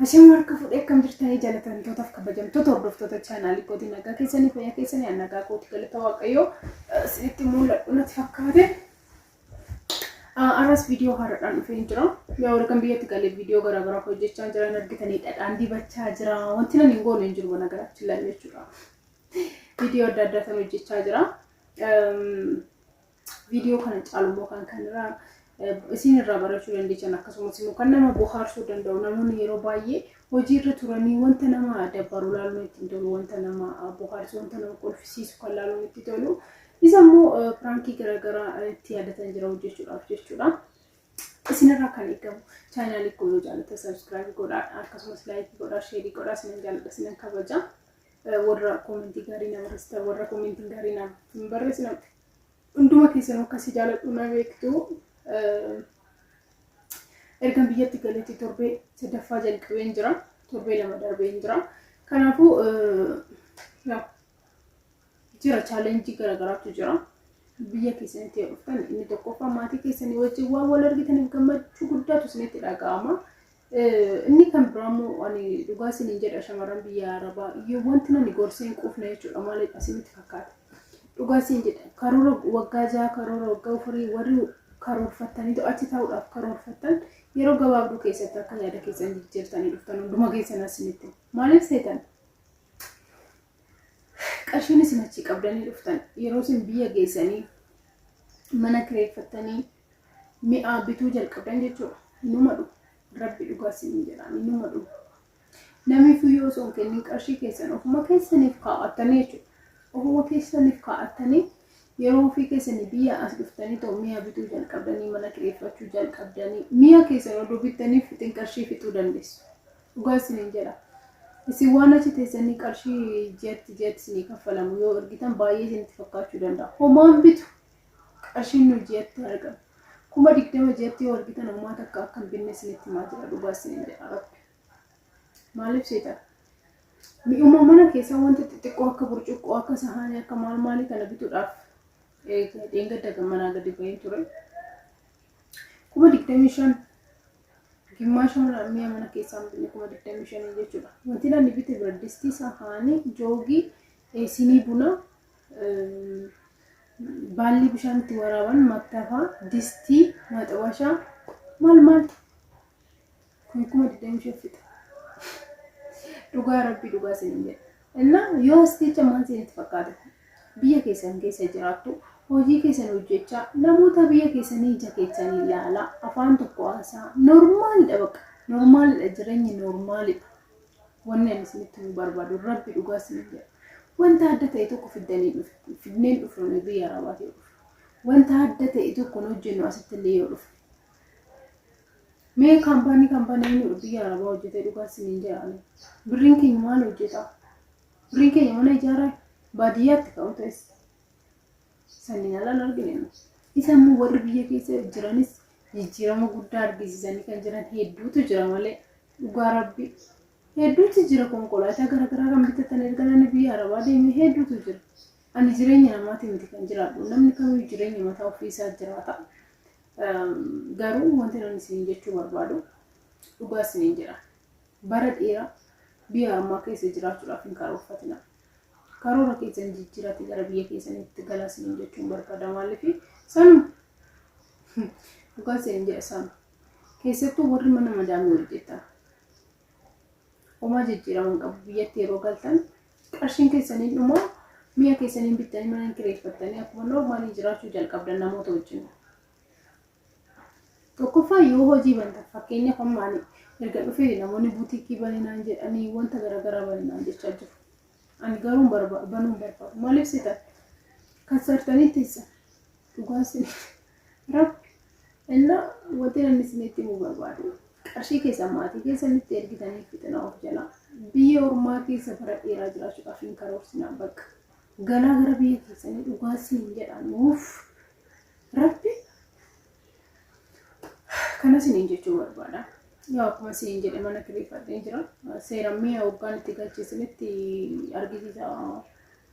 Ashaan marka fuudhee akkam jirtanii jaallatamtootaaf kabajamtoota hordoftoota chaanaalii kootii nagaa keessanii fayyaa keessanii nagaa kootii galata waaqayyoo isinitti mul'atu natti fakkaate. Aras viidiyoo haaraadhaan dhufee jira. Yaa warqan biyyatti galee viidiyoo garaagaraa hojjechaa jiran argitanii dhadhaan dibachaa jira. Wanti nan hin goone hin jiru mana garaatti ilaalle jechuudha. Viidiyoo adda addaa tan hojjechaa jira. Viidiyoo kana caalummoo kan kanarraa isin irraa barachuu dandeessan akkasumas immoo kan nama bohaarsuu danda'u namoonni yeroo baay'ee hojii irra turanii wanta nama dabbaru laaluun itti tolu wanta nama bohaarsuu wanta nama qolfisiisu kan laaluun itti tolu isa immoo piraankii garaagaraa itti yaadatan jira hojjechuudhaaf jechuudha. Isin irraa kan eegamu chaanaalii koo yoo jaallatan sabskiraayib godhaa akkasumas laayikii godhaa sheerii godhaa isinan jaalladha isinan kabaja warra koomentii gaarii nama barreessitan warra koomentii gaarii nama barreessitan hunduma keessanuu akkasii jaalladhu na beektu. Ergan biyyatti galeetti torbee sadaffaa jalqabeen jira. Torbee lama darbeen jira. Kanaafuu jira chaalenjii garaagaraatu jira. Biyya keessanitti yoo dhuftan inni tokkoffaa maatii keessanii wajjin waan wal argitaniif gammachuu guddaatu isinitti dhaga'ama. Inni kan biraammoo ani dhugaa isiniin jedha shamarran biyya Arabaa yoo wanti nani gorsee hin quufne jechuudha maaliif isinitti fakkaata. Dhugaa isiniin jedha karoora waggaa 6 karoora waggaa 4 warri karoorfattanii achi taa'uudhaaf karoorfattan yeroo gabaabduu keessatti akka yaada keessan jijjiirtanii dhuftan hunduma keessan asinitti maaliif seetan qarshiin isin achi qabdanii dhuftan yeroo isin biyya geessanii mana kireeffattanii mi'a bituu jalqabdan jechuudha inuma dhufu rabbi dhugaa isin jedhaan inuma dhufu namni fiyyoo osoo hin kennin qarshii keessan ofuma keessaniif kaa'attanii jechuudha ofuma keessaniif kaa'attanii yeroo fi keessanii biyya as dhuftanii ta'u mi'a bituu jalqabdanii mana kireeffachuu jalqabdanii mi'a keessan oduu bittanii fixin qarshii fixuu dandeessu. Dhugaa isiniin jedha. Isin waan achi teessanii qarshii jeetti isinii kaffalamu yoo argitan baay'ee isinitti fakkaachuu danda'a. Homaan bitu qarshiin nu jeetti argamu. 20 jeetti yoo argitan homaa takka akka hin binne isinitti himaa jira dhugaa isiniin jedha. Maaliif seetan? Mi'uma mana keessaa wanta xixiqqoo akka burcuqqoo akka sahaanii akka maalii kana bituudhaaf Dengar mana gadi bayin ture. 25 gimmaasha mi'a mana keessaa binne 25 jechuudha. Wanti nani bite biraddisti sahaanii joogii sinii buna baalli bishaan itti waraaban maktafaa distii maxxabashaa maal kun 25 fixa. Dhugaa rabbi dhugaa isiniin jedha. Inna yoo asticha maal isinitti fakkaata? Biyya keessan keessa jiraattu hojii keessan hojjechaa namoota biyya keessanii ija keessanii ilaalaa afaan tokko haasaa normaalidha bakka normaalidha jireenyi normaalidha wanni ani isinitti nu barbaadu rabbi dhugaa isiniin jedha wanta adda ta'e tokko fidneen dhufne biyya Arabaatti dhufu wanta adda ta'e tokko hojjennu asitti illee yoo dhufu mee kaampaanii nu biyya Arabaa hojjetee dhugaa isiniin jedha birriin keenya maal hojjeta birriin keenya mana ijaaraa baadiyyaatti ka'u ta'es sanniin alaan arginu. Isa immoo warri biyya keessa jiranis jijjiirama guddaa argisiisanii kan jiran hedduutu jira malee dhugaa rabbi hedduutu jira konkolaataa garaagaraa kan bitatan erga biyya Arabaa deemee hedduutu jira. Ani jireenya namaatiin miti kan jiraadhu namni kamiyyuu jireenya mataa ofii isaa jiraata. Garuu wanti nan isiniin jechuu barbaadu dhugaa isiniin jedha. Bara dheeraa biyya ammaa keessa jiraachuudhaaf hin karoorfatina. Karoora keessan jijjiirate gara biyya keessanitti galaa isiniin jechuun barbaada maaliif sanu dhugaa isiniin jedha sanu keessattuu warri mana madaamii hojjetan homaa jijjiiraman qabu biyyatti yeroo galtan qarshiin keessanii dhuma mi'a keessaniin bittanii mana kireeffattanii akkuma normaalii jiraachuu jalqabdan namoota wajjin. Tokkoffaa yoo hojii bantan fakkeenyaaf ammaanii erga dhufee namoonni buutiikii baninaan jedhanii wanta garaagaraa baninaan jechaa jiru. Ani garuu banuun barbaadu maaliif seetan kasartanii teessan dhugaa isin rabbi inna wanti nan isinitti himuu barbaadu qarshii keessan maatii keessanitti ergitanii fixina of jalaa biyya ormaa keessa bara dheeraa jiraachuudhaaf hin karoorsinaa bakka galaa gara biyya keessanii dhugaa isin jedhaan uff rabbi kana isiniin jechuu barbaada. Yaa akkuma isin jedhe mana kireeffadhee jira. Seeraan mi'a waggaan itti galcheessanitti argisiisa.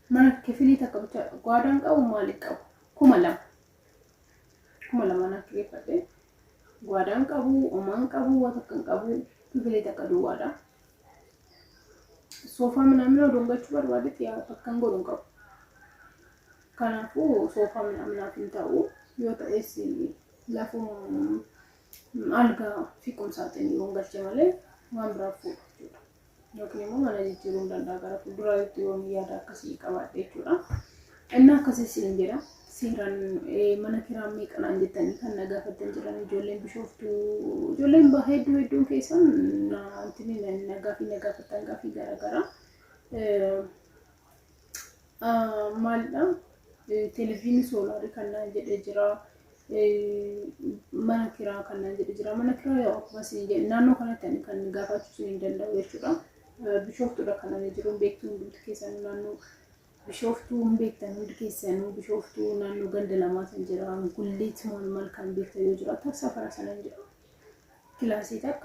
Mana kifilii takka bicha gwaadaan qabu maaliif qabu? 2,000. 2,000 mana kireeffadhee gwaadaan qabu, omaan qabu, waan takkan qabu ክፍሌ ተቀዱዋዳ ሶፋ ምናምን ነው ዶንጋቹ በርባዴት ያ ፈካን ጎዶን ቀቡ ከናፉ ሶፋ ምናምን አፍንታው ዮታኤስ ላፉ አልጋ ፊቁም ሳጥን ዶንጋቹ ማለት ማምራፉ ዮክኒሞ ማለት ጅሩ እንዳንዳጋራ ዱራይት ዮን ያዳከስ ይቀባደ ይችላ እና ከሰስ እንጀራ ሲራን መነኪራም ይቀናን ጀተን ከነጋፈተን ጅራን ጆሌን ቢሾፍቱ ጆሌን ባሄዱ ሄዱን ከሰን አንተኒ ነጋፈተን ጋፊ ገራገራ ማልዳ ቴሌቪዥን ሶላር ከና ጀደ ጅራ መነኪራ ከና ጀደ ጅራ መነኪራ ያው ወስኝ ናኖ ከነተን ከነጋፋቹ ሲን እንደለው ይችላ ቢሾፍቱ ደከና ጅሩን ቤቱን ከሰን ናኖ ቢሾፍቱ ቤተን ከሰን ቢሾፍቱ ናኖ ገንደላማ ሰንጀራ ጉሊት ማን መልካም ቤት ይጅራ ተሰፈራ ሰንጀራ ክላስ ይተካ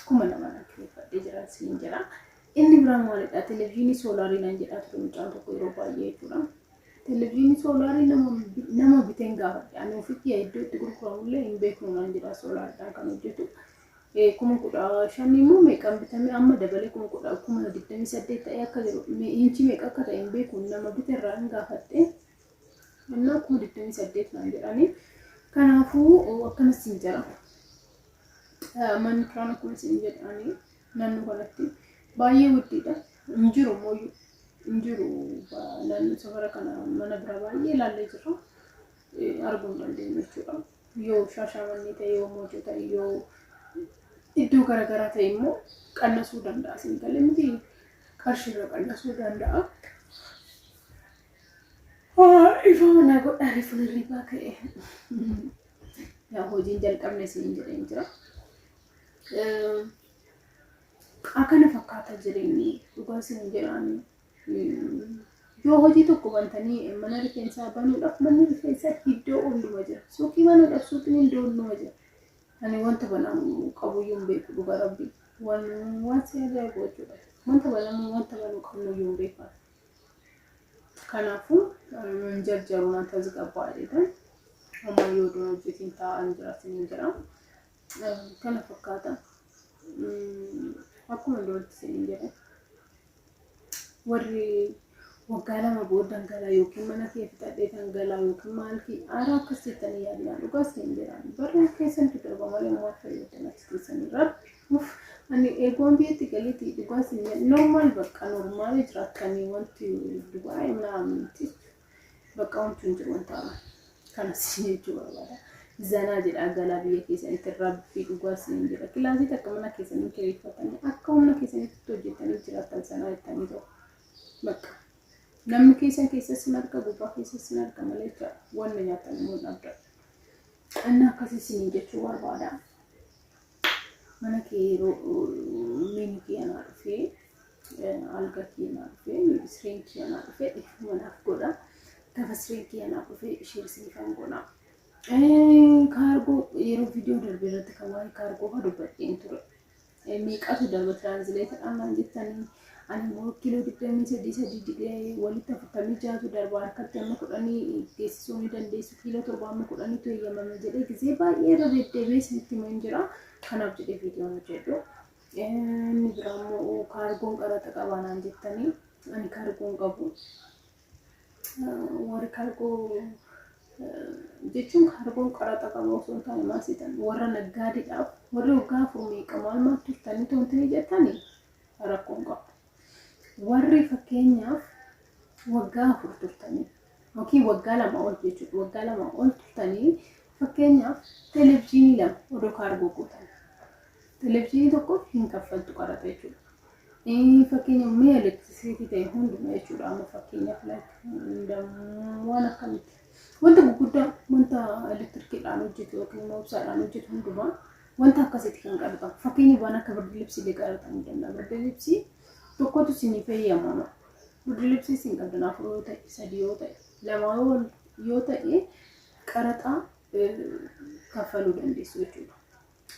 ኩመና ማለት ይፈደ ሲንጀራ እንዲ ብራም ማለት ቴሌቪዥን ሶላሪ ናንጀራ ተምጫን ተቆይሮ ባየይቱራ ቴሌቪዥን ሶላሪ ነሞ ቢቴንጋ ያኔ ፍቂ አይዶ ትጉርኩራሙለ ኢንቤክ ነው ናንጀራ ሶላር ዳንካን ወጀቱ kuma kuda shanimu meeqan bitame amma dabale kuma kuda kuma 28 ta'e akka jiru inchi meeqa akka ta'e beeku nama biterraan gaafatte anna kuma 28 naan jedhani kanaafu akkana sin jira man kana kuma sin jedhani nannu kanatti baay'ee wuddida injiru moyu injiru nannu safara kana mana bira baay'ee laalle jira arguun dandeenya yoo shaashamanni ta'e yoo mojo ta'e yoo iddoo garagaraa ta'e immoo qannasuu danda'a singalee miti qarshii qannasuu danda'a ifa mana godhani fulli baakee yaa hojiin jalqabne siin jedheen jira akana fakkaata jireenyi dhugaa siin jedhani yoo hojii tokko bantanii mana rifeensaa banuudhaaf manni rifeensaa iddoo hunduma jira suuqii banuudhaaf suuqiin iddoo hunduma jira ani wanta banamu qabuyyun beeku dhuga rabbi waan seeraa gochuudha wanta banamu qabuyyun beeku kanaafu jarjaruna tazgabaadha amma yoo doon hojjetin ta'an jiraatin jira kana fakkaata akkuma doonti sin jira warri waggaala maboodan gala yookiin mana kee fitadhee kan gala yookiin maalki aaraa akkasitti yaadna dhugaa sin jira barra keessan darba malee moo fayyadaman keessan irraa ani eegoon biyetti galiti dhugaa sin normal bakka normal jiraatanii wanti dhugaa imnaamti bakka wanti jiru wanta kana sin jechuudha zana jedha gala biyya keessan itti rabbi dhugaa sin jira kilaasii takka mana keessan kireeffatanii akka humna keessan itti hojjetanii jiraatan sana ittanii ta'u bakka namni keessas marga gubaa keessas marga malecha wanna nyaatan immoo dhabda anna akkasiin jechuu barbaada mana keeroo mini kiyana dhufee alga kiyana dhufee sireen kiyana dhufee manaaf godha tafa sireen kiyana dhufee ishee kan godha kaargoo yeroo viidiyoo darbe irratti kan waa'ee kaargoo dubbadheen ture meeqatu darba translate dhaan jettanii ani mo kilo 23 walitti afurtamii jaatu darba harkatti amma kudhanii geessisuu ni dandeessu kilo 710 tu eeyyamame jedhee gisee baay'ee irra deddeebi'ee isinitti himaa jira kanaaf jedhee viidiyoon hojjedhu inni biraammoo kaargoon qaraxa qabaanaan jettanii ani kaargoon qabu warri kaargoo jechuun kaargoon qaraxa qabu osoo hin taane maasitan warra naggaadidhaaf warri waggaa afur meeqa maal turtanii tontanii jettanii rakkoon qabu warri fakkeenyaaf waggaa afur turtanii yookiin waggaa lama ol jechuudha waggaa lama ol turtanii fakkeenyaaf televiziyoonii lama odoo kaargoo gootan televiziyoonii tokko hin kaffaltu qaraxa jechuudha fakkeenyaaf mee elektirisiitii ta'e hunduma jechuudha amma fakkeenyaaf waan akkamitti wanta gurguddaa wanta elektirikidhaan hojjetu yookiin moobsaadhaan hojjetu hundumaa wanta akkasitti kan qaraxamu fakkeenyaaf waan akka birdi libsii qaraxamuu danda'a birdi libsii tokkotu sinii fayyamama birdi libsii sin qabdan afur yoo ta'e sadii yoo ta'e lama yoo ta'e qaraxa kaffaluu dandeessu jechuudha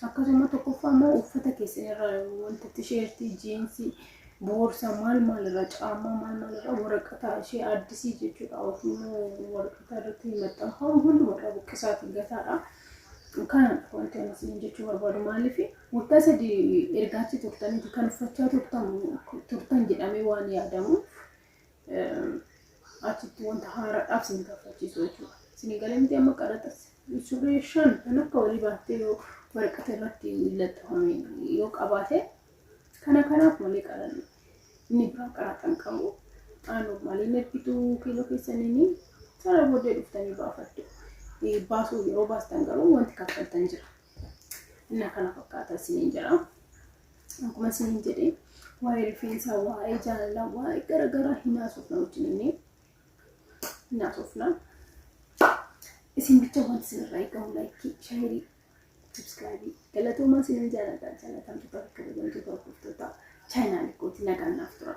akkasuma tokkoffaa immoo uffata keessan irraa wanta tisheertii jiinsii boorsa maal irraa caammaa maal irraa waraqata ishee addisii jechuudha yookiin waraqata irratti maxxanfamu hunduma irraa buqqisaatiin gataadha Kan wanti ani isin jechuu barbaadu maaliif waggaa sadii ergaachi turtaniiti kan uffachaa turtan jedhamee waan yaadamu achitti wanta haaraadhaaf isin gaafachiisu jechuudha. Isin galamti amma qaraxas suuraa shan kan akka walii baattee yoo waraqata irratti laxxafame yoo qabaate kanaaf malee qalan inni biraa qaraxan qabu normaaliin ergituu kiiloo keessaniin sana booddee dhuftanii baafattu. Baasuu yeroo baastan garuu wanti kaffaltan jira. Inni kana fakkaata isiniin jira. Akkuma isiniin jedhee waa'ee rifeensaa, waa'ee jaalalaa, waa'ee garaagaraa hin haasofna wajjin hin haasofna. Isin bicha wanti isinirraa eegamu laayikii, shaayirii, subscribe galatoomaa isiniin jaalatamtoota akka kabajamtoota hordoftoota chaayinaalii kootii nagaan naaf tura.